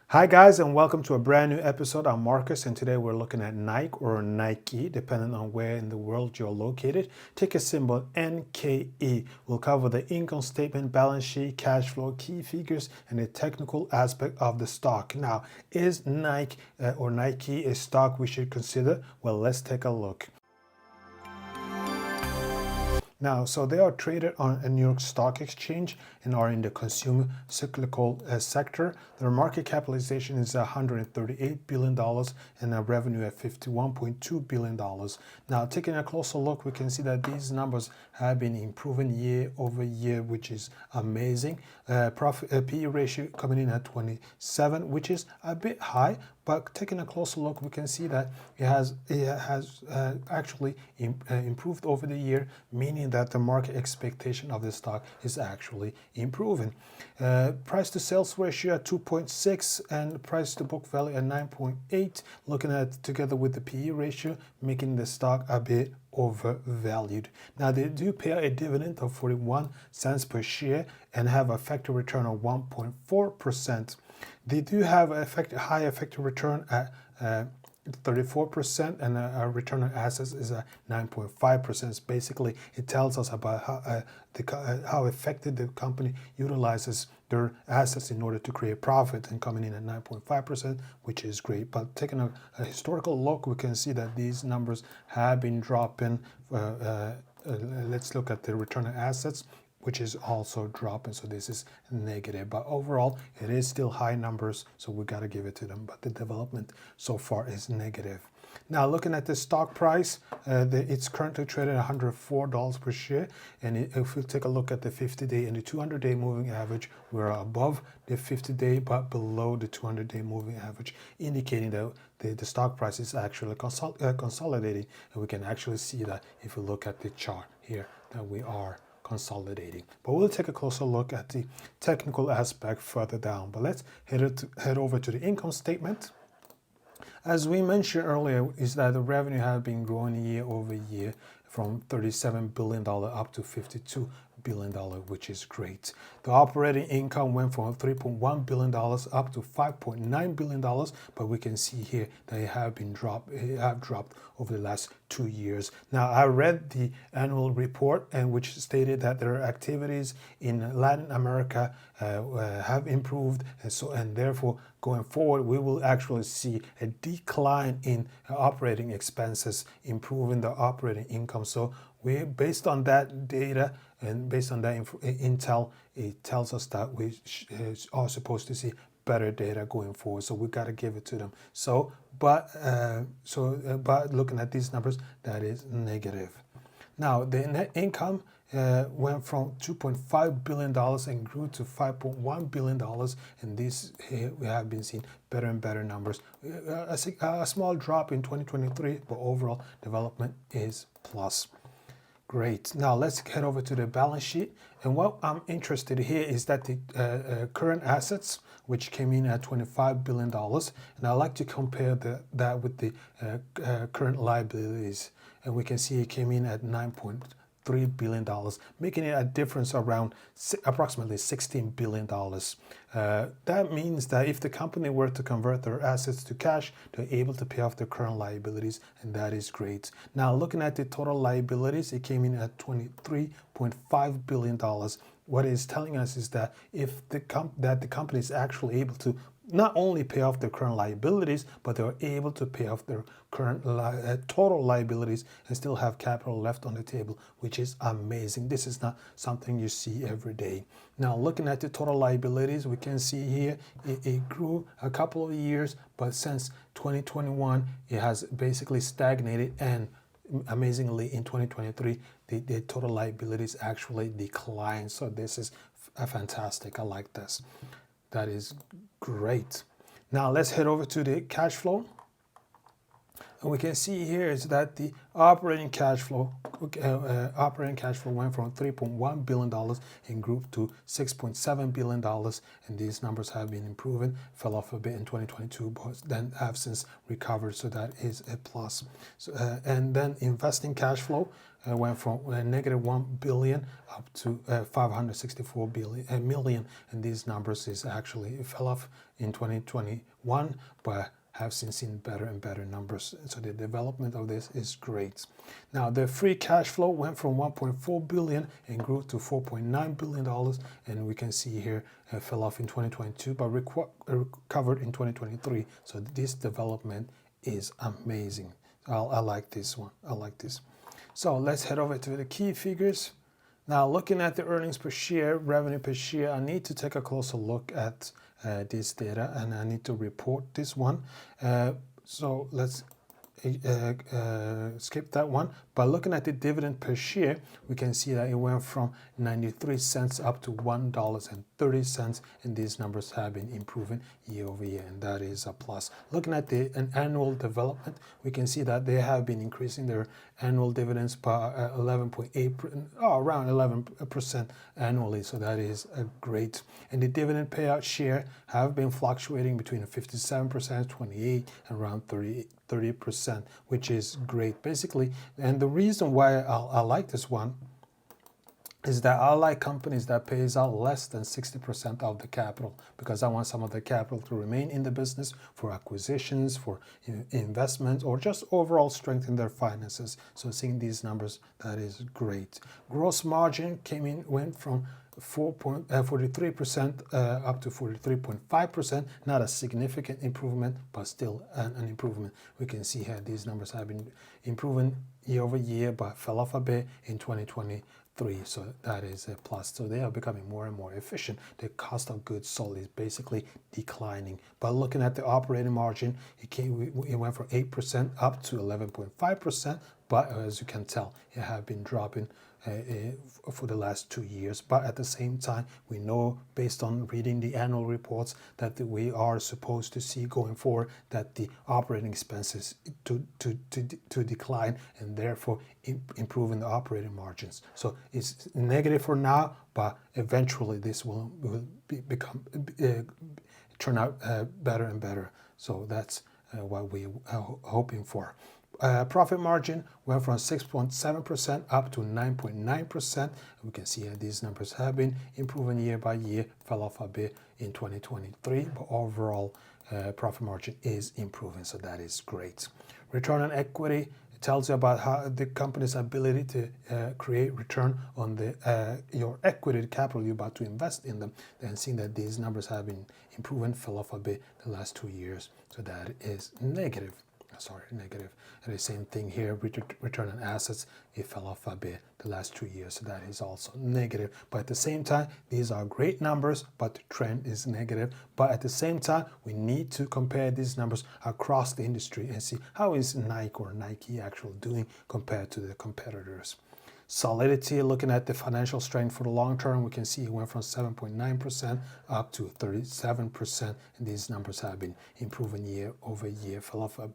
Hi guys, and welcome to a brand new episode. I'm Marcus, and today we're looking at Nike or Nike, depending on where in the world you're located. Ticker symbol NKE. We'll cover the income statement, balance sheet, cash flow, key figures, and the technical aspect of the stock. Now, is Nike or Nike a stock we should consider? Well, let's take a look. Now, so they are traded on a New York Stock Exchange and are in the consumer cyclical sector. Their market capitalization is $138 billion and a revenue at $51.2 billion. Now, taking a closer look, we can see that these numbers have been improving year over year, which is amazing. PE ratio coming in at 27, which is a bit high, but taking a closer look, we can see that it has actually improved over the year, meaning that the market expectation of the stock is actually improving. Price to sales ratio at 2.6 and price to book value at 9.8. Looking at together with the PE ratio, making the stock a bit overvalued. Now, they do pay a dividend of 41 cents per share and have a effective return of 1.4%. They do have a high effective return at 34%, and a return on assets is at 9.5%. Basically, it tells us about how effective the company utilizes their assets in order to create profit, and coming in at 9.5%, which is great. But taking a historical look, we can see that these numbers have been dropping. Let's look at the return on assets, which is also dropping, so this is negative. But overall, it is still high numbers, so we got to give it to them. But the development so far is negative. Now, looking at the stock price, it's currently traded at $104 per share. And if we take a look at the 50-day and the 200-day moving average, we're above the 50-day but below the 200-day moving average, indicating that the stock price is actually consolidating. And we can actually see that if we look at the chart here, that we are consolidating. But we'll take a closer look at the technical aspect further down. But let's head over to the income statement. As we mentioned earlier, is that the revenue has been growing year over year from $37 billion up to $52 billion, which is great. The operating income went from $3.1 billion up to $5.9 billion, but we can see here that it have dropped over the last 2 years. Now, I read the annual report, and which stated that their activities in Latin America have improved, and therefore going forward, we will actually see a decline in operating expenses, improving the operating income. So based on that data and based on that intel, it tells us that we are supposed to see better data going forward. So we got to give it to them. But looking at these numbers, that is negative. Now, the net income went from $2.5 billion and grew to $5.1 billion. And this we have been seeing better and better numbers. A small drop in 2023, but overall development is plus. Great. Now let's head over to the balance sheet. And what I'm interested here is that the current assets, which came in at $25 billion, and I like to compare that with the current liabilities. And we can see it came in at $9.3 billion, making it a difference around approximately $16 billion. That means that if the company were to convert their assets to cash, they're able to pay off their current liabilities, and that is great. Now, looking at the total liabilities, it came in at $23.5 billion. What it's telling us is that if the company is actually able to not only pay off their current liabilities, but they're able to pay off their current total liabilities and still have capital left on the table, which is amazing. This is not something you see every day. Now, looking at the total liabilities, we can see here it grew a couple of years, but since 2021, it has basically stagnated, and amazingly in 2023, the total liabilities actually declined. So this is fantastic. I like this. That is great. Now let's head over to the cash flow. And we can see here is that the operating cash flow went from $3.1 billion and grew to $6.7 billion. And these numbers have been improving, fell off a bit in 2022, but then have since recovered. So that is a plus. And then investing cash flow went from negative 1 billion up to 564 million, and these numbers is actually it fell off in 2021, but have since seen better and better numbers. So the development of this is great. Now the free cash flow went from 1.4 billion and grew to 4.9 billion dollars, and we can see here it fell off in 2022 but recovered in 2023. So this development is amazing. I like this one. I like this. So let's head over to the key figures. Now looking at the earnings per share, revenue per share, I need to take a closer look at this data, and I need to report this one. So let's skip that one. But looking at the dividend per share, we can see that it went from 93 cents up to $1.30, and these numbers have been improving year over year, and that is a plus. Looking at the annual development, we can see that they have been increasing their annual dividends by 11.8, around 11% annually, so that is great. And the dividend payout share have been fluctuating between 57%, 28, and around 30%, which is great, basically. And the reason why I like this one is that I like companies that pays out less than 60% of the capital, because I want some of the capital to remain in the business for acquisitions, for investments, or just overall strengthen their finances. So seeing these numbers, that is great. Gross margin went from 43% up to 43.5%. Not a significant improvement, but still an improvement. We can see here these numbers have been improving year over year, but fell off a bit in 2023. So that is a plus. So they are becoming more and more efficient. The cost of goods sold is basically declining. But looking at the operating margin, it went from 8% up to 11.5%. But as you can tell, it have been dropping for the last 2 years. But at the same time, we know based on reading the annual reports that we are supposed to see going forward that the operating expenses to decline, and therefore improving the operating margins. So it's negative for now, but eventually this will turn out better and better. So that's what we are hoping for. Profit margin went from 6.7% up to 9.9%. We can see these numbers have been improving year by year, fell off a bit in 2023, but overall profit margin is improving, so that is great. Return on equity, it tells you about how the company's ability to create return on your equity, the capital you're about to invest in them, and seeing that these numbers have been improving, fell off a bit the last 2 years, so that is negative. Negative. And the same thing here, return on assets, it fell off a bit the last 2 years, so that is also negative. But at the same time, these are great numbers, but the trend is negative. But at the same time, we need to compare these numbers across the industry and see how is Nike actually doing compared to the competitors. Solidity, looking at the financial strength for the long term, we can see it went from 7.9% up to 37%, and these numbers have been improving year over year. Fell off a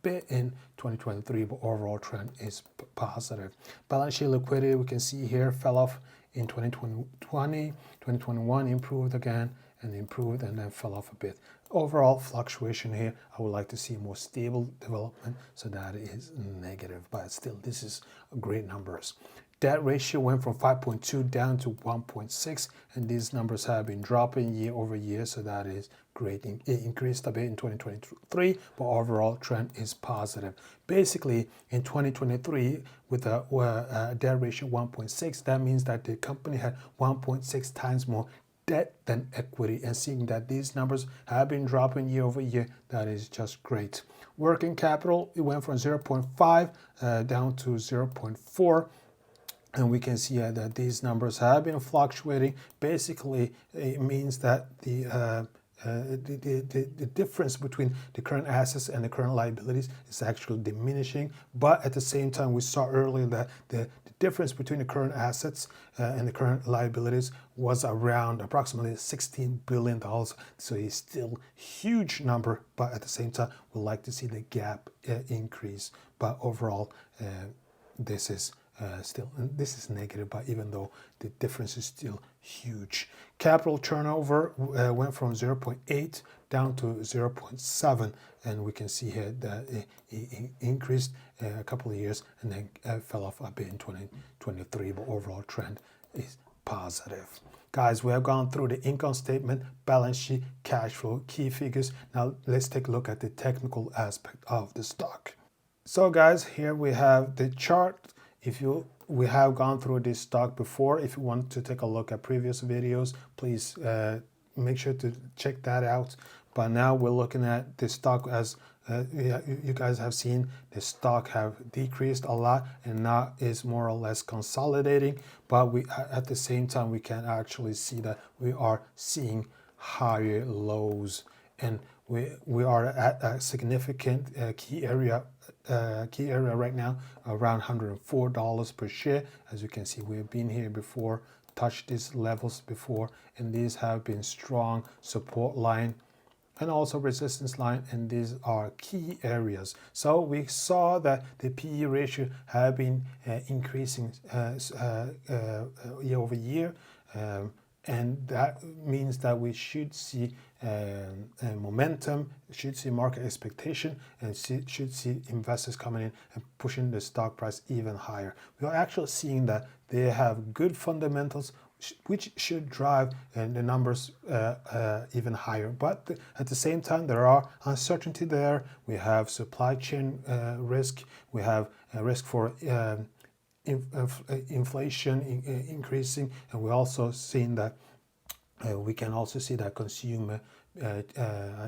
bit in 2023, but overall trend is positive. Balance sheet liquidity, we can see here, fell off in 2020, 2021 improved again, and improved and then fell off a bit. Overall fluctuation here, I would like to see more stable development, so that is negative, but still this is great numbers. Debt ratio went from 5.2 down to 1.6, and these numbers have been dropping year over year, so that is great. It increased a bit in 2023, but overall trend is positive. Basically, in 2023, with a debt ratio 1.6, that means that the company had 1.6 times more debt than equity, and seeing that these numbers have been dropping year over year, that is just great. Working capital, it went from 0.5 down to 0.4, and we can see that these numbers have been fluctuating. Basically, it means that the difference between the current assets and the current liabilities is actually diminishing, but at the same time, we saw earlier that the difference between the current assets and the current liabilities was around approximately $16 billion. So it's still a huge number, but at the same time, we'd like to see the gap increase. But overall, this is negative, but even though the difference is still huge. Capital turnover went from 0.8 down to 0.7, and we can see here that it increased a couple of years and then fell off a bit in 2023, but overall trend is positive. Guys, we have gone through the income statement, balance sheet, cash flow, key figures. Now let's take a look at the technical aspect of the stock. So guys, here we have the chart. We have gone through this stock before. If you want to take a look at previous videos, please make sure to check that out. But now we're looking at the stock as you guys have seen the stock have decreased a lot and now is more or less consolidating. But we at the same time we can actually see that we are seeing higher lows, and we are at a significant key area right now, around $104 per share. As you can see, we have been here before, touched these levels before, and these have been strong support line and also resistance line, and these are key areas. So we saw that the PE ratio have been increasing year over year, and that means that we should see momentum, should see market expectation, and should see investors coming in and pushing the stock price even higher. We are actually seeing that they have good fundamentals, which should drive the numbers even higher. But at the same time, there are uncertainty there. We have supply chain risk. We have a risk for inflation increasing, and we're also seeing that we can also see that consumer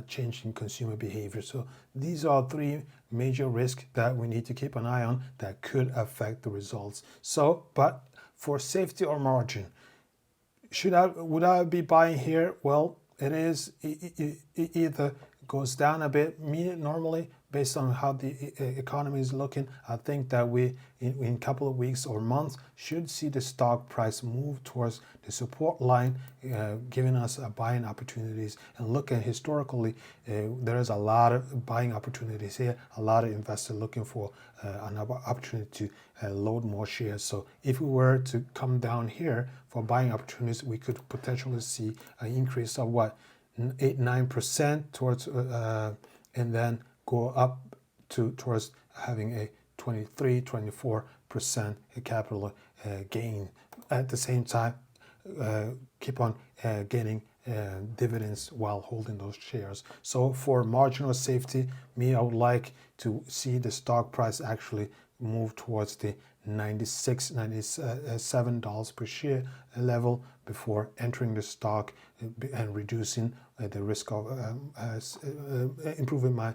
change in consumer behavior. So these are three major risks that we need to keep an eye on that could affect the results. So, but for safety or margin, would I be buying here? Well, it either goes down a bit. Normally, based on how the economy is looking, I think that we in a couple of weeks or months should see the stock price move towards the support line, giving us buying opportunities. And looking historically, there is a lot of buying opportunities here, a lot of investors looking for an opportunity to load more shares. So if we were to come down here for buying opportunities, we could potentially see an increase of 8-9% towards and then go up towards having a 23-24% capital gain. At the same time, keep on gaining dividends while holding those shares. So for marginal safety, I would like to see the stock price actually move towards the $96-97 per share level before entering the stock and reducing the risk of improving my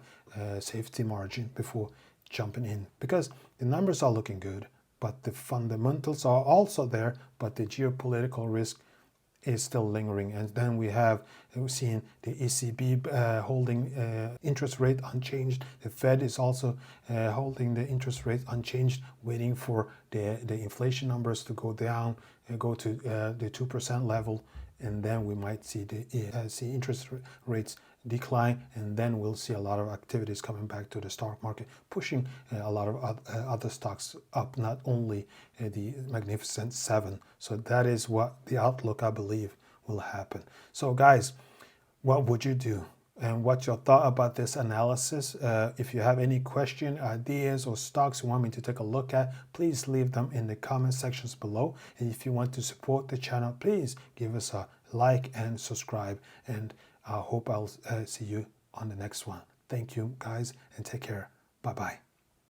safety margin before jumping in, because the numbers are looking good, but the fundamentals are also there, but the geopolitical risk is still lingering. And then we've seen the ECB holding interest rate unchanged. The Fed is also holding the interest rate unchanged, waiting for the inflation numbers to go down, go to the 2% level, and then we might see see interest rates decline, and then we'll see a lot of activities coming back to the stock market, pushing a lot of other stocks up, not only the Magnificent Seven. So that is what the outlook, I believe, will happen. So guys, what would you do? And what's your thought about this analysis? If you have any question, ideas, or stocks you want me to take a look at, please leave them in the comment sections below. And if you want to support the channel, please give us a like and subscribe. And I hope I'll see you on the next one. Thank you, guys, and take care. Bye-bye.